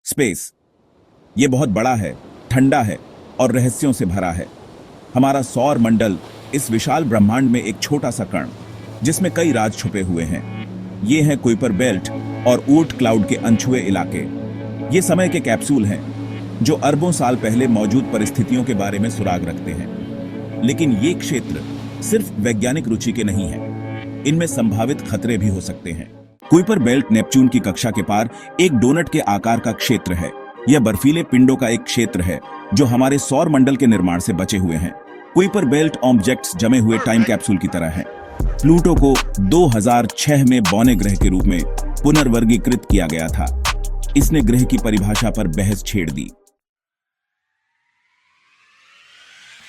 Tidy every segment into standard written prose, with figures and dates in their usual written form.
Space. ये बहुत बड़ा है, ठंडा है और रहस्यों से भरा है। हमारा सौर मंडल इस विशाल ब्रह्मांड में एक छोटा सा कण, जिसमें कई राज छुपे हुए हैं। ये हैं कुइपर बेल्ट और ऊर्ट क्लाउड के अनछुए इलाके। ये समय के कैप्सूल हैं जो अरबों साल पहले मौजूद परिस्थितियों के बारे में सुराग रखते हैं। लेकिन ये क्षेत्र सिर्फ वैज्ञानिक रुचि के नहीं है, इनमें संभावित खतरे भी हो सकते हैं। कुइपर बेल्ट नेपच्यून की कक्षा के पार एक डोनट के आकार का क्षेत्र है। यह बर्फीले पिंडों का एक क्षेत्र है जो हमारे सौर मंडल के निर्माण से बचे हुए हैं। कुइपर बेल्ट ऑब्जेक्ट्स जमे हुए टाइम कैप्सूल की तरह हैं। प्लूटो को 2006 में बौने ग्रह के रूप में पुनर्वर्गीकृत किया गया था। इसने ग्रह की परिभाषा पर बहस छेड़ दी।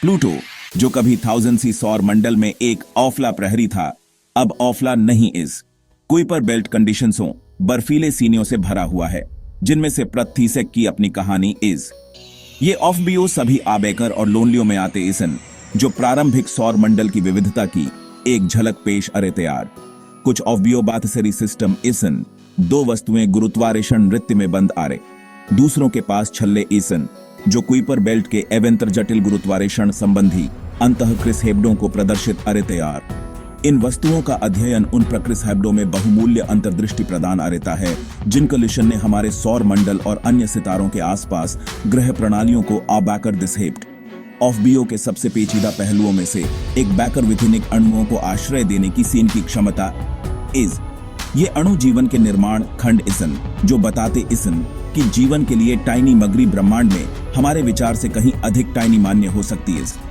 प्लूटो, जो कभी थाउजेंसी सौर मंडल में एक औफला प्रहरी था, अब औफला नहीं इस कुइपर बेल्ट कंडीशंसों बर्फीले सीनियों से भरा हुआ है, जिनमें से प्रत्येक की अपनी कहानी इस। ये ऑफबियो सभी आबेकर और लोनलियो में आते इसन, जो प्रारंभिक सौर मंडल की विविधता की एक झलक पेश अरे तैयार। कुछ ऑफबियो बाथसेरी सिस्टम इसन, दो वस्तुएं गुरुत्वाकर्षण नृत्य में बंद आरे। दूसरों के पास छल्ले इसन, जो कुइपर बेल्ट के एवंतर जटिल गुरुत्वाकर्षण संबंधी अंतःक्रिस हेब्डों को प्रदर्शित अरे तैयार। इन वस्तुओं का अध्ययन उन प्रकृस हेब्डों में बहुमूल्य अंतर्दृष्टि प्रदान आरेता है, जिनका लिशन ने हमारे सौर मंडल और अन्य सितारों के आसपास ग्रह प्रणालियों को आबैकर दिसहेप्ट। ऑफबियो के सबसे पेचीदा पहलुओं में से एक बैकरविथिनिक अणुओं को आश्रय देने की सीन की क्षमता इस। ये अणु जीवन के निर्माण खंड इसन, जो बताते इसन कि जीवन के लिए टाइनी मगरी ब्रह्मांड में हमारे विचार से कहीं अधिक टाइनी मान्य हो सकती है।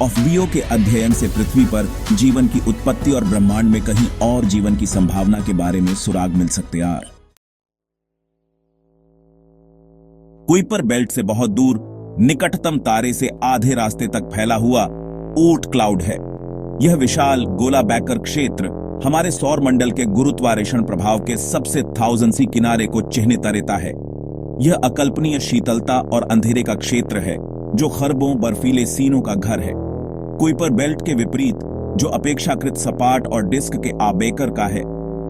ऑफबियो के अध्ययन से पृथ्वी पर जीवन की उत्पत्ति और ब्रह्मांड में कहीं और जीवन की संभावना के बारे में सुराग मिल सकते हैं। कुइपर बेल्ट से बहुत दूर निकटतम तारे से आधे रास्ते तक फैला हुआ ऊर्ट क्लाउड है। यह विशाल गोला बैकर क्षेत्र हमारे सौर मंडल के गुरुत्वाकर्षण प्रभाव के सबसे थाउजेंसी किनारे को चिह्नित करता है। यह अकल्पनीय शीतलता और अंधेरे का क्षेत्र है जो खरबों बर्फीले सीनों का घर है। कुइपर बेल्ट के विपरीत, जो अपेक्षाकृत सपाट और डिस्क के आबेकर का है,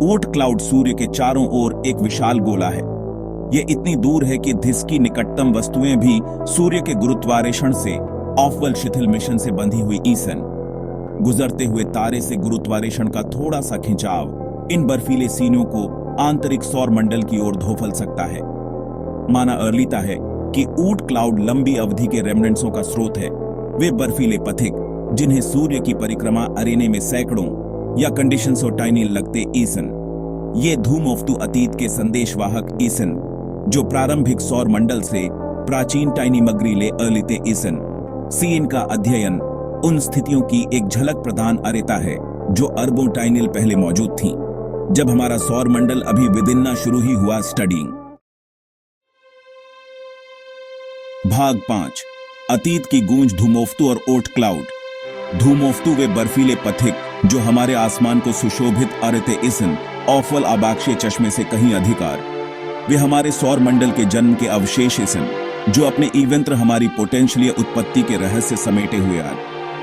ऊर्ट क्लाउड सूर्य के चारों ओर एक विशाल गोला है। यह इतनी दूर है कि धिसकी निकटतम वस्तुएं भी सूर्य के गुरुत्वाकर्षण से ऑफवल शिथिल मिशन से बंधी हुई ईसन। गुजरते हुए तारे से गुरुत्वाकर्षण का थोड़ा सा खिंचाव इन बर्फीले सीनों को आंतरिक सौर मंडल की ओर धोफल सकता है। माना अर्लीता है कि ऊर्ट क्लाउड लंबी अवधि के रेमनेंट्सों का स्रोत है। वे बर्फीले पथिक, जिन्हें सूर्य की परिक्रमा अरेने में सैकड़ों या कंडीशंस और टाइनी लगते ईसन। ये धूमोफ्तु अतीत के संदेशवाहक ईसन, जो प्रारंभिक सौर मंडल से प्राचीन टाइनी मगरी ले अर्लीते ईसन सीन का अध्ययन उन स्थितियों की एक झलक प्रदान अरेता है जो अरबों टाइनिल पहले मौजूद थीं, जब हमारा सौर मंडल अभी विदिन्ना शुरू ही हुआ स्टडिंग। भाग 5। अतीत की गूंज धूमोफ्तु और ऊर्ट क्लाउड। धूमोफ्तु वे बर्फीले पथिक जो हमारे आसमान को सुशोभित अरते इसन ऑफल आबाक्षीय चश्मे से कहीं अधिकार। वे हमारे सौर मंडल के जन्म के अवशेष इसन, जो अपने इवेंत्र हमारी पोटेंशियल उत्पत्ति के रहस्य समेटे हुए आर।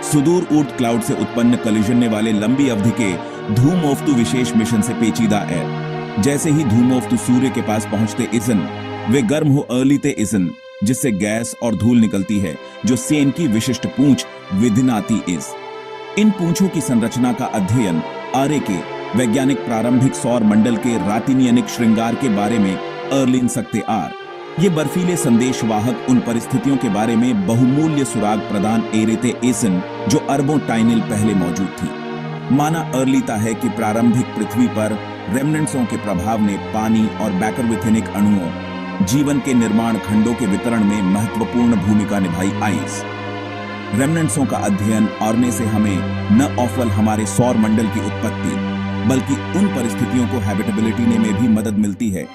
सुदूर ऊर्ट क्लाउड से उत्पन्न कलिजनने वाले लंबी अवधि के धूमोफ्तु विशेष मिशन से पेचीदा है। जैसे ही धूमोफ्तु सूर्य के पास पहुंचते इसन, वे गर्म हो अर्लीते इसन, जिससे गैस और धूल निकलती है, जो सेन की विशिष्ट पूंछ विधिनाती इस। इन पूंछों की संरचना का अध्ययन आरे के वैज्ञानिक प्रारंभिक सौर मंडल के रातिनियनिक श्रृंगार के बारे में अर्लिन सकते आर। ये बर्फीले संदेशवाहक उन परिस्थितियों के बारे में बहुमूल्य सुराग प्रदान एरेते एसन, जो अरबों टाइनिल पहले मौजूद थी। माना अर्लीता है कि प्रारंभिक पृथ्वी पर रेमनेंट्सों के प्रभाव ने पानी और बैकरविथिनिक अणुओं जीवन के निर्माण खंडों के वितरण में महत्वपूर्ण भूमिका निभाई आइस। रेमनेंट्सों का अध्ययन करने से हमें न अव्वल हमारे सौर मंडल की उत्पत्ति, बल्कि उन परिस्थितियों को हैबिटेबिलिटी ने में भी मदद मिलती है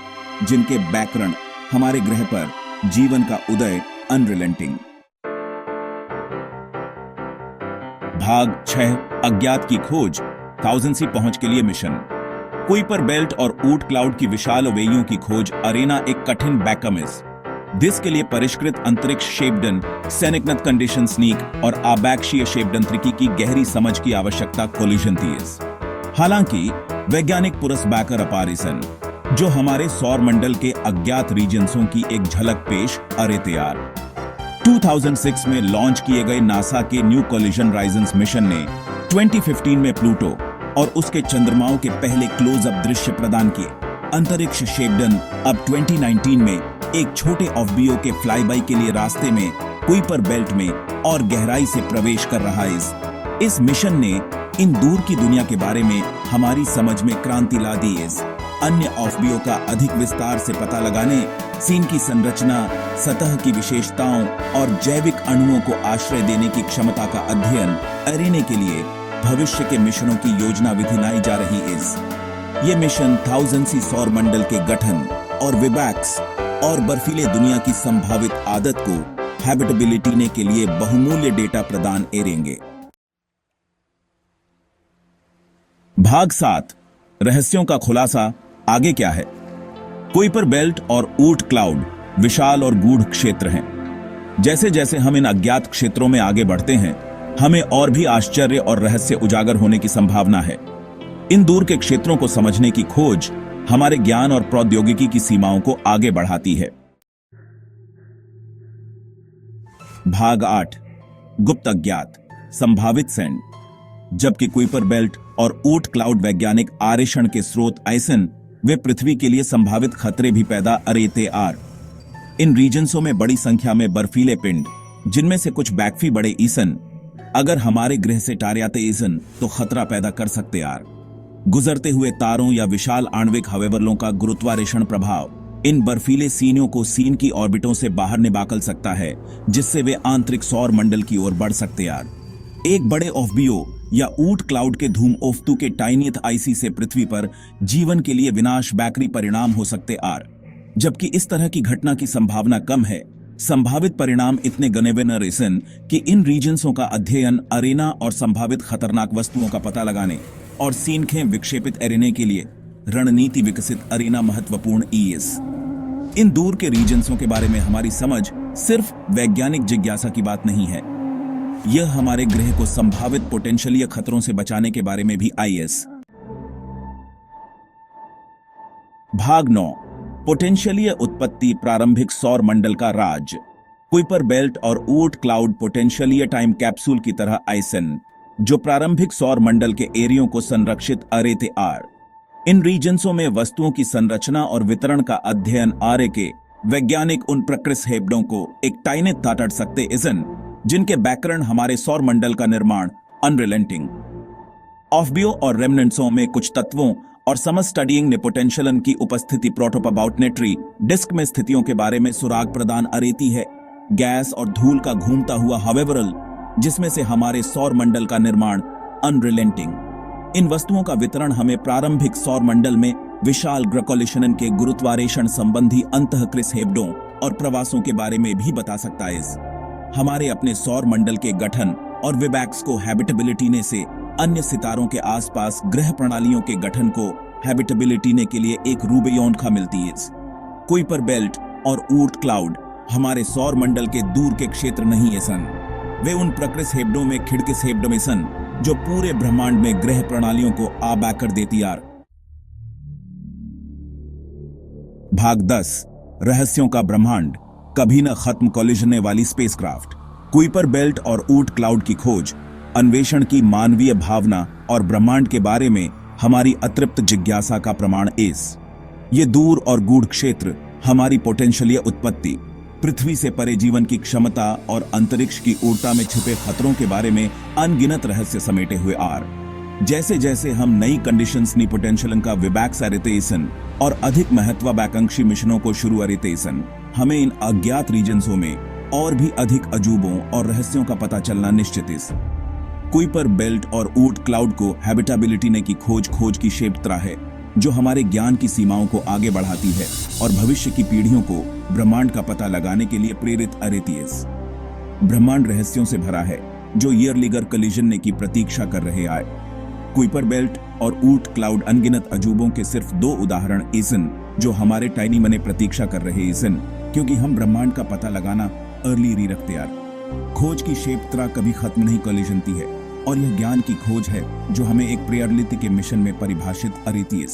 जिनके बैकरण हमारे ग्रह पर जीवन का उदय अनरिलेंटिंग। भाग 6। अज्ञात की खोज, थाउजेंसी पहुंच के लिए मिशन। कुइपर बेल्ट और ऊर्ट क्लाउड की विशाल अवयवों की खोज अरेना एक कठिन बैकमिस। दिस के लिए परिष्कृत अंतरिक्ष शेपडन, सेनिकनत कंडीशन स्नीक और आबैक्षीय शेपडंत्रिकी की गहरी समझ की आवश्यकता कोलिजन थी। हालांकि वैज्ञानिक पुरस बैकर अपारिसन, जो हमारे सौर मंडल के अज्ञात रीजन्सों की एक झलक पेश अरेते आर। 2006 में लॉन्च किए गए नासा के न्यू कोलिजन राइजेंस मिशन ने 2015 में प्लूटो और उसके चंद्रमाओं के पहले क्लोज-अप दृश्य प्रदान किए। अंतरिक्ष शेपडन अब 2019 में एक छोटे ऑफबीओ के फ्लाईबाई के लिए रास्ते में कुइपर बेल्ट में और गहराई से प्रवेश कर रहा है। इस मिशन ने इन दूर की दुनिया के बारे में हमारी समझ में क्रांति ला दी है। अन्य ऑफबीओ का अधिक विस्तार से पता लगाने, सीन की संरचना, सतह की विशेषताओं और जैविक अणुओं को आश्रय देने की क्षमता का अध्ययन करने के लिए भविष्य के मिशनों की योजना विधिनाई जा रही है। ये मिशन 1000 सौर मंडल के गठन और विबैक्स और बर्फीले दुनिया की संभावित आदत को हैबिटेबिलिटी ने के लिए बहुमूल्य डेटा प्रदान करेंगे। भाग 7 रहस्यों का खुलासा। आगे क्या है? कुइपर बेल्ट और ऊट क्लाउड विशाल और गूढ़ क्षेत्र हैं। जैसे जैसे हम इन अज्ञात क्षेत्रों में आगे बढ़ते हैं, हमें और भी आश्चर्य और रहस्य उजागर होने की संभावना है। इन दूर के क्षेत्रों को समझने की खोज हमारे ज्ञान और प्रौद्योगिकी की सीमाओं को आगे बढ़ाती है। भाग 8 गुप्त अज्ञात संभावित सैंड। जबकि कुइपर बेल्ट और ऊट क्लाउड वैज्ञानिक आरेषण के स्रोत आइसन, वे पृथ्वी के लिए संभावित खतरे भी पैदा अरेते आर। इन रीजन्सों में बड़ी संख्या में बर्फीले पिंड, जिनमें से कुछ बैकफी बड़े ईसन, अगर हमारे ग्रह से टारियाते ईसन तो खतरा पैदा कर सकते आर। गुजरते हुए तारों या विशाल आणविक हवेबरलों का गुरुत्वाकर्षण प्रभाव इन बर्फीले सीनों को सीन की ऑर्बिटों से बाहर निकाल सकता है, जिससे वे आंतरिक सौर मंडल की ओर बढ़ सकते आर। एक बड़े ऑफबीओ या ऊट क्लाउड के धूमओफ्तू के टाइनीथ आईसी से पृथ्वी पर जीवन के लिए विनाशकारी परिणाम हो सकते आर। जबकि इस तरह की घटना की संभावना कम है, संभावित परिणाम इतने गनेवे न रेसन कि इन रीजन्सों का अध्ययन अरेना और संभावित खतरनाक वस्तुओं का पता लगाने और सीनखें विक्षेपित एरेने के लिए रणनीति विकसित अरेना महत्वपूर्ण ईएस। इन दूर के रीजन्सों के बारे में हमारी समझ सिर्फ वैज्ञानिक जिज्ञासा की बात नहीं है, यह हमारे ग्रह को संभावित पोटेंशियल खतरों से बचाने के बारे में भी आईएस। भाग 9 पोटेंशियल उत्पत्ति प्रारंभिक सौर मंडल का राज। कुइपर बेल्ट और ऊट क्लाउड पोटेंशियल टाइम कैप्सूल की तरह आइसन, जो प्रारंभिक सौर मंडल के एरियो को संरक्षित अरेते आर। इन रीजन्सों में वस्तुओं की संरचना और वितरण का अध्ययन आरे के वैज्ञानिक उन प्रकृति हेबड़ों को एक टाइनेट ताट सकते इसन, जिनके बैकग्राउंड हमारे सौर मंडल का निर्माण अनरिलेंटिंग ऑफबीओ और रेमनेंट्सों में कुछ तत्वों और समझ स्टडीइंग ने पोटेंशियल की उपस्थिति प्रोटोपाबाउटनेट्री डिस्क में स्थितियों के बारे में सुराग प्रदान अरेती है। गैस और धूल का घूमता हुआ हवेबरल, जिसमें से हमारे सौर मंडल का निर्माण अनरिलेंटिंग। इन वस्तुओं का वितरण हमें प्रारंभिक सौर मंडल में विशाल ग्रकोलिशन के गुरुत्वाकर्षण संबंधी अंतःक्रिस हेबड़ों और प्रवासों के बारे में भी बता सकता है। हमारे अपने सौर मंडल के गठन और विबैक्स को हैबिटेबिलिटी ने से अन्य सितारों के आसपास ग्रह प्रणालियों के गठन को हैबिटेबिलिटी ने के लिए एक रूबेयोंखा मिलती है। कुइपर बेल्ट और ऊट क्लाउड हमारे सौर मंडल के दूर के क्षेत्र नहीं है सन, वे उन प्रकृति हेबड़ों में खिड़किस हेबड़ में सन, जो पूरे ब्रह्मांड में ग्रह प्रणालियों को आबाद कर देती आर। भाग 10 रहस्यों का ब्रह्मांड, कभी न खत्म कोलिजने वाली स्पेसक्राफ्ट। कुइपर बेल्ट और ऊट क्लाउड की खोज अन्वेषण की मानवीय भावना और ब्रह्मांड के बारे में हमारी अतृप्त जिज्ञासा का प्रमाण इस। ये दूर और गूढ़ क्षेत्र हमारी पोटेंशियल उत्पत्ति, पृथ्वी से परे जीवन की क्षमता और अंतरिक्ष की ऊर्जा में छिपे खतरों के बारे में अनगिनत रहस्य समेटे हुए आर। जैसे जैसे हम नई कंडीशंस नी पोटेंशियल का विबैक्स अरेतेसन और अधिक महत्वाकांक्षी मिशनों को शुरू अरेतेसन, हमें इन अज्ञात रीजन्सों में और भी अधिक अजूबों और रहस्यों का पता चलना निश्चित है। कुइपर बेल्ट और ऊट क्लाउड को हैबिटेबिलिटी ने की खोज की क्षेत्र है, जो हमारे ज्ञान की सीमाओं को आगे बढ़ाती है और भविष्य की पीढ़ियों को ब्रह्मांड का पता लगाने के लिए प्रेरित अरेती है। ब्रह्मांड रहस्यों से भरा है, जो ईयरलिगर कोलिजन ने की प्रतीक्षा कर रहे आए। कुइपर बेल्ट और ऊट क्लाउड अनगिनत अजूबों के सिर्फ 2 उदाहरण इसन, जो हमारे टाइनी मने प्रतीक्षा कर रहे इसन, क्योंकि हम ब्रह्मांड का पता लगाना अर्ली री रखते यार। खोज की क्षेत्र कभी खत्म नहीं कोलिजनती है, और यह ज्ञान की खोज है जो हमें एक प्रेरलित के मिशन में परिभाषित अरेती है।